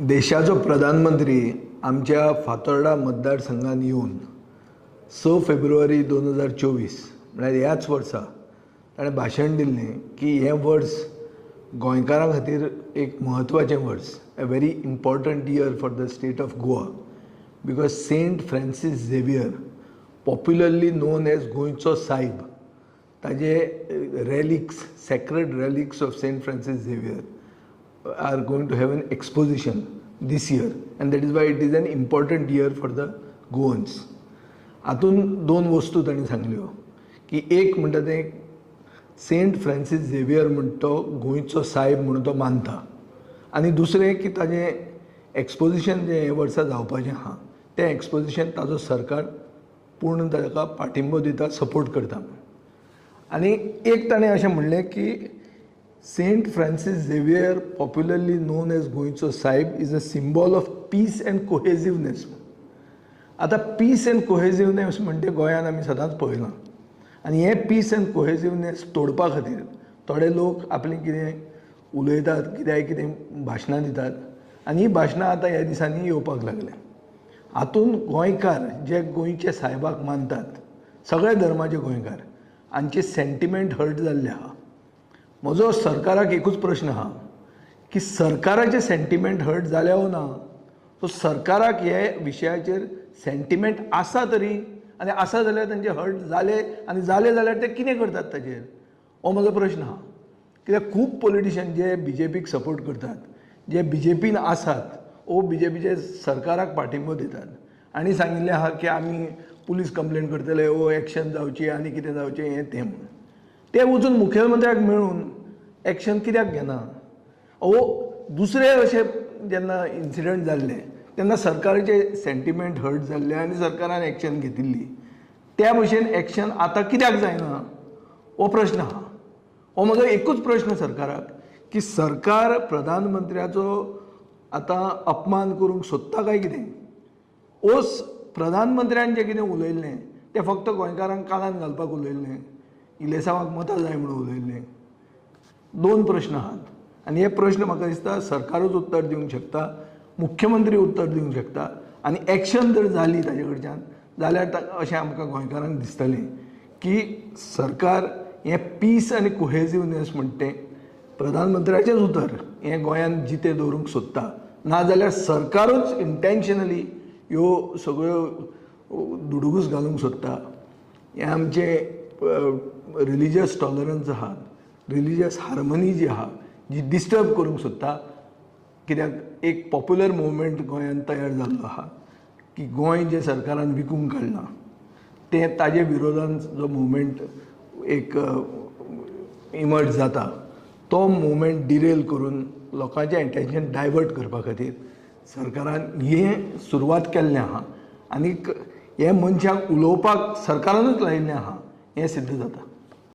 देशाचो प्रधानमंत्री आमच्या फातोर्डा मतदारसंघात येवन 6 फेब्रुवारी 2024 म्हळ्यार ह्याच वर्सा ताणें भाशण दिल्लें की हें वर्स गोंयकारां खातीर एक म्हत्वाचें वर्स, a very important year for the state of Goa, because Saint Francis Xavier, popularly known as Goencho Saib, ताजे relics, sacred relics of Saint Francis Xavier are going to have an exposition this year, and that is why it is an important year for the Goans. हातून दोन वस्तू तांणी सांगल्यो की एक म्हणटा तें Saint Francis Xavier म्हणटा तो गोंयचो सायब म्हणून तो मानता, आनी दुसरें की ताजें एक्सपोजिशन जें हे वर्सा जावपाचें आहा तें एक्सपोजिशन ताजो सरकार पूर्ण ताका पाठिंबो दिता, सपोर्ट करता. आनी एक ताणें अशें म्हणलें की Saint Francis Xavier, popularly known as गोंयचो सायब, is a symbol of peace and cohesiveness. आता पीस एंड कोहेसिवनेस म्हणटे गोंयांत आमी सदांच पळयलां, आनी हे पीस एंड कोहेसिवनेस तोडपा खातीर थोडे लोक आपलें कितें उलयतात, कितें भाशणां दितात, आनी ही भाशणां आतां ह्या दिसांनी येवपाक लागल्या. हातून गोंयकार जे गोंयचे सायबाक मानतात, सगळे धर्माचे गोंयकार, हांचे सेंटिमेंट हर्ट जाल्ले आहा. म्हजो सरकाराक एकूच प्रश्न आहा की सरकाराचे सेंटिमेंट हर्ट जाले हो ना, सो सरकाराक हे विशयाचेर सेंटिमेंट आसा तरी, आनी आसा जाल्यार तांचे हर्ट जाले, आनी जाले जाल्यार ते कितें करतात ताचेर, हो म्हजो प्रश्न आहा. कित्याक खूब पॉलिटिशियन जे BJPक सपोर्ट करतात, जे BJPन आसात, वो BJPचे सरकाराक पाठिंबो दितात, आनी सांगिल्लें आहा की आमी पुलीस कंप्लेंट करतले, वो एक्शन जावची, आनी कितें जावचें हें तें म्हणून. ते वचून मुखेलमंत्र्याक मेळून एक्शन कित्याक घेना? दुसरे अशे जेन्ना इन्सिडंट जाल्ले तेन्ना सरकाराचे सेंटिमेंट हर्ट जाल्ले आनी सरकारान एक्शन घेतिल्ली, त्या भशेन एक्शन आतां कित्याक जायना, हो प्रश्न आहा. हो म्हजो एकूच प्रश्न सरकाराक की सरकार प्रधानमंत्र्याचो आतां अपमान करूंक सोदता काय कितें? ओस प्रधानमंत्र्यान जें कितें उलयल्लें तें फक्त गोंयकारांक कानान घालपाक उलयल्लें, इलेसांवाक मतां जाय म्हणून उलयल्लें. दोन प्रश्न आहात, आनी हे प्रश्न म्हाका दिसता सरकारूच उत्तर दिवंक शकता, मुख्यमंत्री उत्तर दिवंक शकता, आनी एक्शन जर जाली ताजे कडच्यान जाल्यार अशें आमकां गोंयकारांक दिसतलें की सरकार हें पीस आनी कोहेसिवनेस म्हणटा तें प्रधानमंत्र्याचेंच उतर हें गोंयांत जिते दवरूंक सोदता, नाजाल्यार सरकारूच इंटेन्शनली ह्यो सगळ्यो दुडूगूस घालूंक सोदता. हें आमचें रिलिजियस टॉलरन्स आहा, रिलिजियस हार्मनी जी आहा, जी डिस्टर्ब करूंक सोदता. कित्याक एक पॉप्युलर मुवमेंट गोंयांत तयार जाल्लो आहा की गोंय जें सरकारान विकूंक काडलां तें ताजे विरोधान जो मुवमेंट एक इमर्ज जाता, तो मुवमेंट डिरेल करून लोकांचें एटेन्शन डायवर्ट करपा खातीर सरकारान हें सुरवात केल्लें आहा, आनीक हे मनशाक उलोवपाक सरकारानूच लायिल्लें आहा हें सिद्ध जाता.